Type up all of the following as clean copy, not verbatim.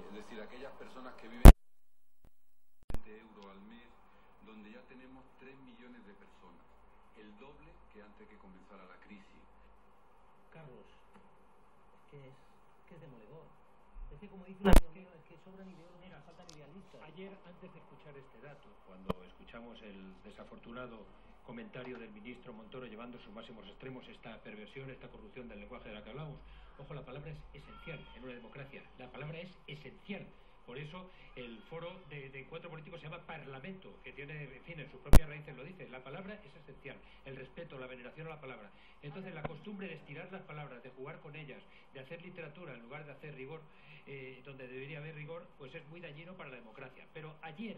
Es decir, aquellas personas que viven euros al mes, donde ya tenemos 3 millones de personas, el doble que antes que comenzara la crisis. Carlos, es demoledor. Es que como dice es que sobran ideólogos, faltan idealistas. Ayer, antes de escuchar este dato, cuando escuchamos el desafortunado comentario del ministro Montoro llevando a sus máximos extremos esta perversión, esta corrupción del lenguaje de la que hablamos, ojo, la palabra es esencial en una democracia, la palabra es esencial. Por eso el foro de encuentro político se llama Parlamento, que tiene, en fin, en sus propias raíces lo dice. La palabra es esencial, el respeto, la veneración a la palabra. Entonces la costumbre de estirar las palabras, de jugar con ellas, de hacer literatura en lugar de hacer rigor, donde debería haber rigor, pues es muy dañino para la democracia. Pero ayer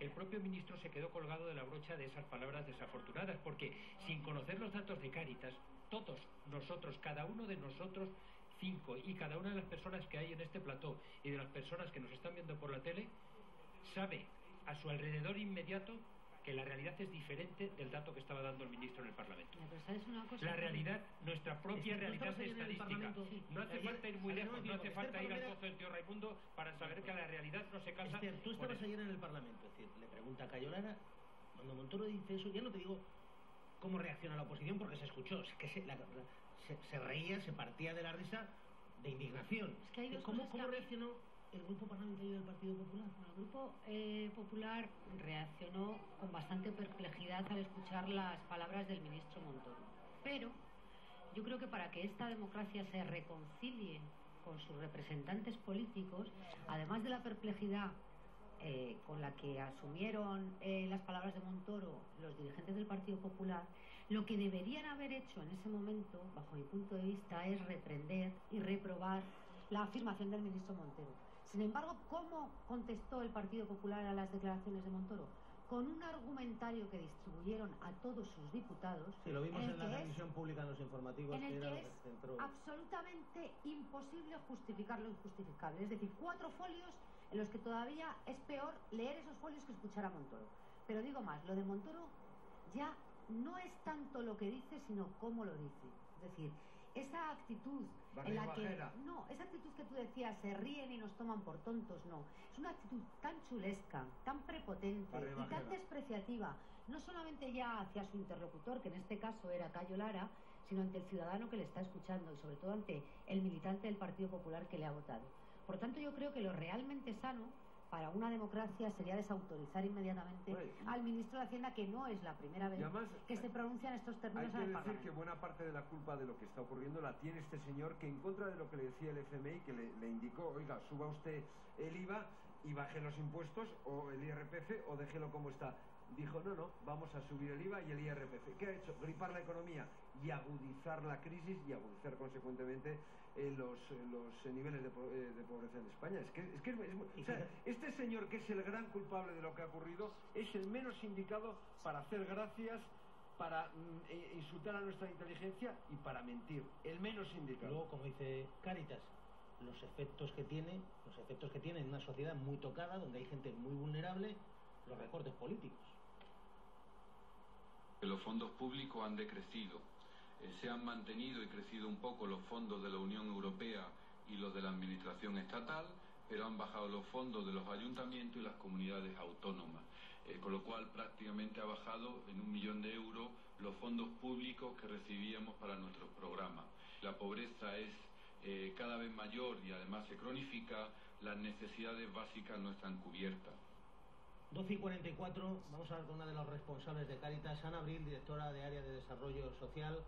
el propio ministro se quedó colgado de la brocha de esas palabras desafortunadas, porque sin conocer los datos de Cáritas, todos nosotros, cada uno de nosotros, 5, y cada una de las personas que hay en este plató y de las personas que nos están viendo por la tele, sabe a su alrededor inmediato que la realidad es diferente del dato que estaba dando el ministro en el Parlamento. La realidad, nuestra propia realidad estadística. No hace falta ir muy lejos, no hace falta ir al pozo del tío Raimundo para saber que la realidad no se casa. Esther, tú estabas ayer en el Parlamento, es decir, le pregunta a Cayo Lara, cuando Montoro dice eso, ya no te digo cómo reacciona la oposición porque se escuchó, es que se reía, se partía de la risa de indignación. Es que hay ¿Cómo reaccionó el Grupo Parlamentario del Partido Popular? Bueno, el Grupo Popular reaccionó con bastante perplejidad al escuchar las palabras del ministro Montoro. Pero yo creo que para que esta democracia se reconcilie con sus representantes políticos, además de la perplejidad con la que asumieron las palabras de Montoro los dirigentes del Partido Popular, lo que deberían haber hecho en ese momento, bajo mi punto de vista, es reprender y reprobar la afirmación del ministro Montoro. Sin embargo, ¿cómo contestó el Partido Popular a las declaraciones de Montoro? Con un argumentario que distribuyeron a todos sus diputados. Sí, lo vimos en la televisión pública, en los informativos. En el que es absolutamente imposible justificar lo injustificable. Es decir, 4 folios en los que todavía es peor leer esos folios que escuchar a Montoro. Pero digo más, lo de Montoro ya no es tanto lo que dice, sino cómo lo dice. Es decir, esa actitud en la que esa actitud que tú decías, se ríen y nos toman por tontos, no, es una actitud tan chulesca, tan prepotente y tan despreciativa, no solamente ya hacia su interlocutor, que en este caso era Cayo Lara, sino ante el ciudadano que le está escuchando y sobre todo ante el militante del Partido Popular que le ha votado. Por tanto, yo creo que lo realmente sano para una democracia sería desautorizar inmediatamente al ministro de Hacienda, que no es la primera vez que se pronuncia en estos términos en el Parlamento. Hay que decir que buena parte de la culpa de lo que está ocurriendo la tiene este señor, que en contra de lo que le decía el FMI, que le indicó, oiga, suba usted el IVA y baje los impuestos, o el IRPF, o déjelo como está. Dijo, no, vamos a subir el IVA y el IRPF. ¿Qué ha hecho? Gripar la economía y agudizar la crisis y agudizar consecuentemente los niveles de pobreza en España. Este señor, que es el gran culpable de lo que ha ocurrido, es el menos indicado para hacer gracias, para insultar a nuestra inteligencia y para mentir. El menos indicado. Luego, como dice Cáritas, los efectos que tiene en una sociedad muy tocada, donde hay gente muy vulnerable, los recortes políticos. Los fondos públicos han decrecido. Se han mantenido y crecido un poco los fondos de la Unión Europea y los de la Administración Estatal, pero han bajado los fondos de los ayuntamientos y las comunidades autónomas, con lo cual prácticamente ha bajado en 1 millón de euros los fondos públicos que recibíamos para nuestros programas. La pobreza es cada vez mayor y además se cronifica, las necesidades básicas no están cubiertas. 12:44, vamos a hablar con una de los responsables de Cáritas, Ana Abril, directora de Área de Desarrollo Social.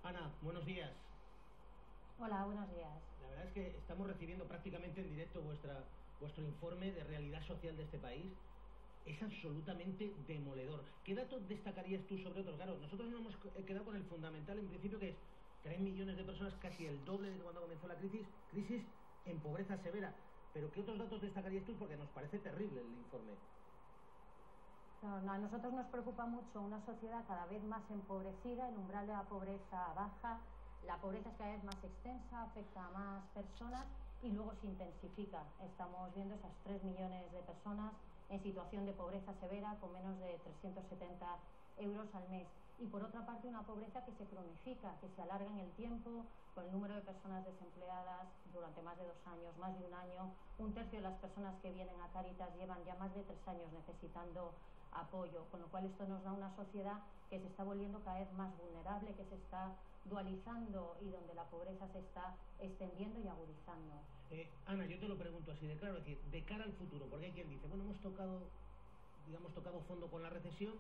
Ana, buenos días. Hola, buenos días. La verdad es que estamos recibiendo prácticamente en directo vuestro informe de realidad social de este país. Es absolutamente demoledor. ¿Qué datos destacarías tú sobre otros? Claro, nosotros nos hemos quedado con el fundamental en principio, que es 3 millones de personas, casi el doble de cuando comenzó la crisis en pobreza severa. Pero ¿qué otros datos destacarías tú? Porque nos parece terrible el informe. No, a nosotros nos preocupa mucho una sociedad cada vez más empobrecida, el umbral de la pobreza baja, la pobreza es cada vez más extensa, afecta a más personas y luego se intensifica. Estamos viendo esas 3 millones de personas en situación de pobreza severa con menos de 370 euros al mes. y por otra parte una pobreza que se cronifica, que se alarga en el tiempo, con el número de personas desempleadas durante más de 2 años, más de un año. 1/3 de las personas que vienen a Cáritas llevan ya más de 3 años necesitando apoyo, con lo cual esto nos da una sociedad que se está volviendo cada vez más vulnerable, que se está dualizando y donde la pobreza se está extendiendo y agudizando. Ana, yo te lo pregunto así de claro, es decir, de cara al futuro, porque hay quien dice, bueno, hemos tocado fondo con la recesión.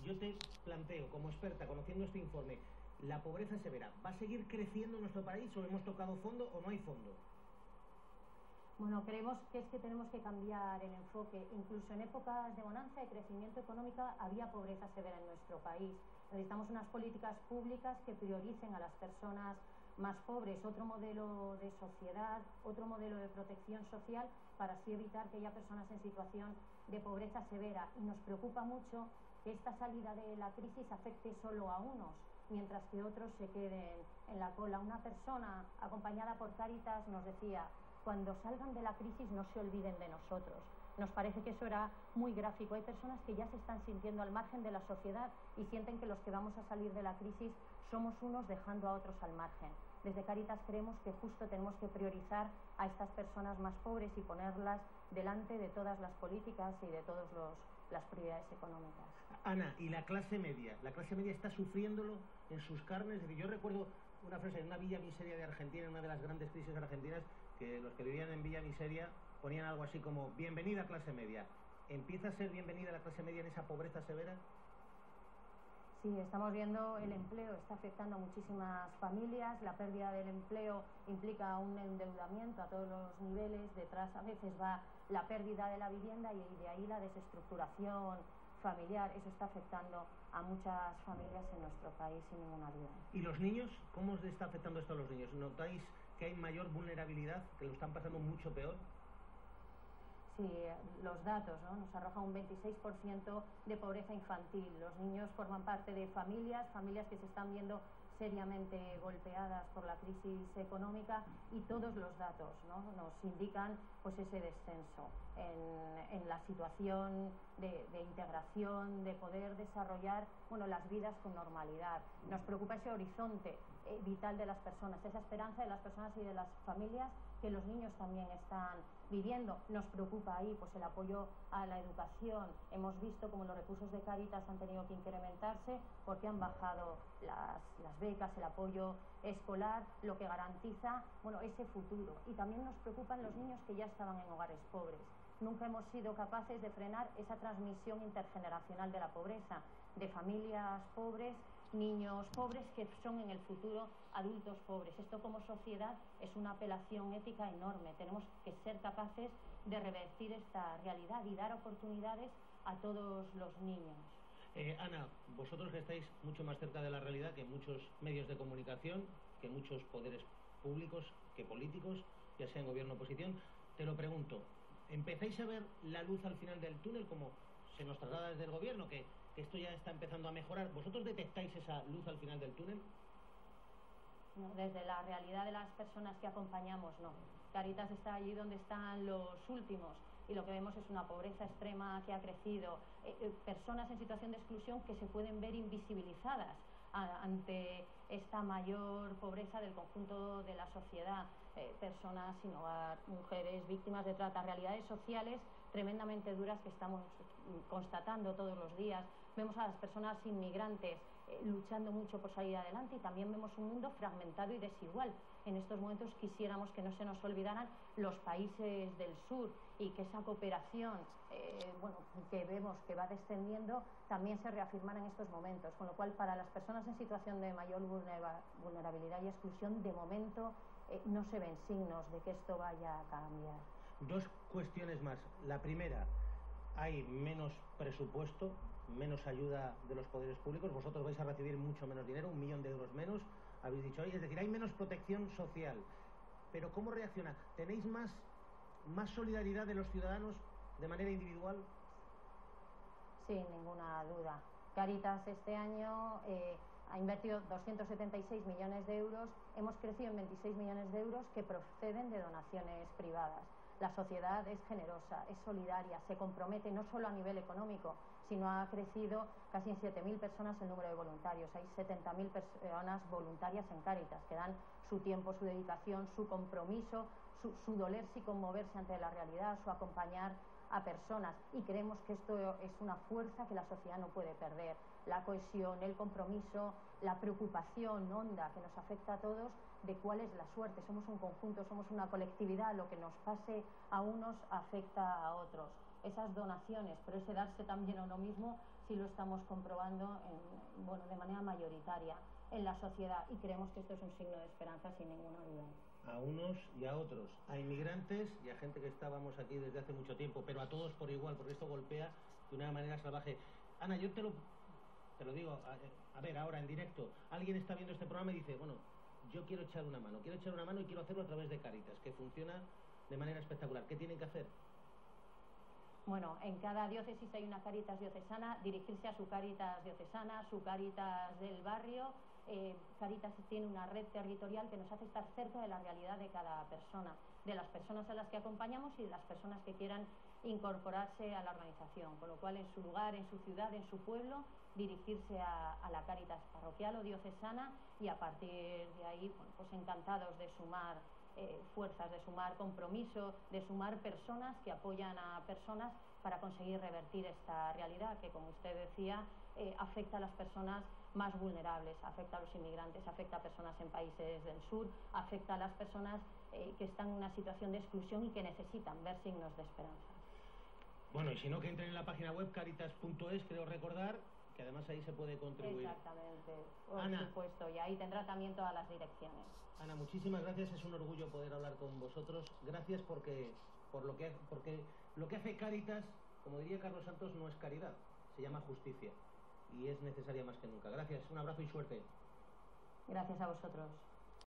Yo te planteo, como experta, conociendo este informe, la pobreza severa, ¿va a seguir creciendo en nuestro país o hemos tocado fondo o no hay fondo? Bueno, creemos que es que tenemos que cambiar el enfoque. Incluso en épocas de bonanza y crecimiento económico había pobreza severa en nuestro país. Necesitamos unas políticas públicas que prioricen a las personas más pobres, otro modelo de sociedad, otro modelo de protección social para así evitar que haya personas en situación de pobreza severa. Y nos preocupa mucho que esta salida de la crisis afecte solo a unos, mientras que otros se queden en la cola. Una persona acompañada por Cáritas nos decía: cuando salgan de la crisis no se olviden de nosotros. Nos parece que eso era muy gráfico. Hay personas que ya se están sintiendo al margen de la sociedad y sienten que los que vamos a salir de la crisis somos unos dejando a otros al margen. Desde Cáritas creemos que justo tenemos que priorizar a estas personas más pobres y ponerlas delante de todas las políticas y de todas las prioridades económicas. Ana, ¿y la clase media? ¿La clase media está sufriéndolo en sus carnes? Es decir, yo recuerdo una frase en una villa miseria de Argentina, en una de las grandes crisis argentinas, que los que vivían en villa miseria ponían algo así como bienvenida clase media. ¿Empieza a ser bienvenida la clase media en esa pobreza severa? Sí, estamos viendo el empleo, está afectando a muchísimas familias, la pérdida del empleo implica un endeudamiento a todos los niveles, detrás a veces va la pérdida de la vivienda y de ahí la desestructuración familiar. Eso está afectando a muchas familias en nuestro país sin ninguna duda. ¿Y los niños? ¿Cómo os está afectando esto a los niños? ¿Notáis que hay mayor vulnerabilidad, que lo están pasando mucho peor? Sí, los datos, ¿no?, nos arrojan un 26% de pobreza infantil. Los niños forman parte de familias que se están viendo seriamente golpeadas por la crisis económica y todos los datos, ¿no?, nos indican pues ese descenso en la situación de integración, de poder desarrollar las vidas con normalidad. Nos preocupa ese horizonte vital de las personas, esa esperanza de las personas y de las familias que los niños también están viviendo. Nos preocupa ahí pues el apoyo a la educación. Hemos visto como los recursos de Cáritas han tenido que incrementarse porque han bajado las becas, el apoyo escolar, lo que garantiza ese futuro. Y también nos preocupan los niños que ya estaban en hogares pobres. Nunca hemos sido capaces de frenar esa transmisión intergeneracional de la pobreza, de familias pobres, niños pobres que son en el futuro adultos pobres. Esto como sociedad es una apelación ética enorme. Tenemos que ser capaces de revertir esta realidad y dar oportunidades a todos los niños. Ana, vosotros que estáis mucho más cerca de la realidad que muchos medios de comunicación, que muchos poderes públicos, que políticos, ya sea en gobierno o oposición, te lo pregunto, ¿empezáis a ver la luz al final del túnel como se nos traslada desde el gobierno, que esto ya está empezando a mejorar? ¿Vosotros detectáis esa luz al final del túnel? No, desde la realidad de las personas que acompañamos, no. Cáritas está allí donde están los últimos y lo que vemos es una pobreza extrema que ha crecido, personas en situación de exclusión que se pueden ver invisibilizadas ante esta mayor pobreza del conjunto de la sociedad, personas sin hogar, mujeres víctimas de trata, realidades sociales tremendamente duras que estamos constatando todos los días. Vemos a las personas inmigrantes luchando mucho por salir adelante y también vemos un mundo fragmentado y desigual. En estos momentos quisiéramos que no se nos olvidaran los países del sur y que esa cooperación que vemos que va descendiendo también se reafirmara en estos momentos, con lo cual para las personas en situación de mayor vulnerabilidad y exclusión de momento no se ven signos de que esto vaya a cambiar. 2 cuestiones más. La primera, hay menos presupuesto, menos ayuda de los poderes públicos, vosotros vais a recibir mucho menos dinero, 1 millón de euros menos, habéis dicho hoy, es decir, hay menos protección social. Pero ¿cómo reacciona? ¿Tenéis más solidaridad de los ciudadanos de manera individual? Sin ninguna duda. Cáritas este año ha invertido 276 millones de euros, hemos crecido en 26 millones de euros que proceden de donaciones privadas. La sociedad es generosa, es solidaria, se compromete no solo a nivel económico, sino ha crecido casi en 7.000 personas el número de voluntarios. Hay 70.000 personas voluntarias en Cáritas que dan su tiempo, su dedicación, su compromiso, su dolerse y conmoverse ante la realidad, su acompañar a personas, y creemos que esto es una fuerza que la sociedad no puede perder. La cohesión, el compromiso, la preocupación honda que nos afecta a todos de cuál es la suerte. Somos un conjunto, somos una colectividad, lo que nos pase a unos afecta a otros. Esas donaciones, pero ese darse también a uno mismo, sí lo estamos comprobando de manera mayoritaria en la sociedad, y creemos que esto es un signo de esperanza sin ninguna duda. A unos y a otros, a inmigrantes y a gente que estábamos aquí desde hace mucho tiempo, pero a todos por igual, porque esto golpea de una manera salvaje. Ana, yo te lo digo, a ver, ahora en directo, alguien está viendo este programa y dice, bueno, yo quiero echar una mano y quiero hacerlo a través de Cáritas, que funciona de manera espectacular. ¿Qué tienen que hacer? Bueno, en cada diócesis hay una Cáritas diocesana, dirigirse a su Cáritas diocesana, su Cáritas del barrio. Cáritas tiene una red territorial que nos hace estar cerca de la realidad de cada persona, de las personas a las que acompañamos y de las personas que quieran incorporarse a la organización, con lo cual en su lugar, en su ciudad, en su pueblo, dirigirse a la Cáritas parroquial o diocesana, y a partir de ahí, bueno, pues encantados de sumar fuerzas, de sumar compromiso, de sumar personas que apoyan a personas para conseguir revertir esta realidad que, como usted decía, afecta a las personas más vulnerables, afecta a los inmigrantes, afecta a personas en países del sur, afecta a las personas que están en una situación de exclusión y que necesitan ver signos de esperanza. Bueno, y si no, que entren en la página web caritas.es, creo recordar, que además ahí se puede contribuir. Exactamente, por supuesto, y ahí tendrá también todas las direcciones. Ana, muchísimas gracias, es un orgullo poder hablar con vosotros. Gracias porque lo que hace Cáritas, como diría Carlos Santos, no es caridad, se llama justicia, y es necesaria más que nunca. Gracias, un abrazo y suerte. Gracias a vosotros.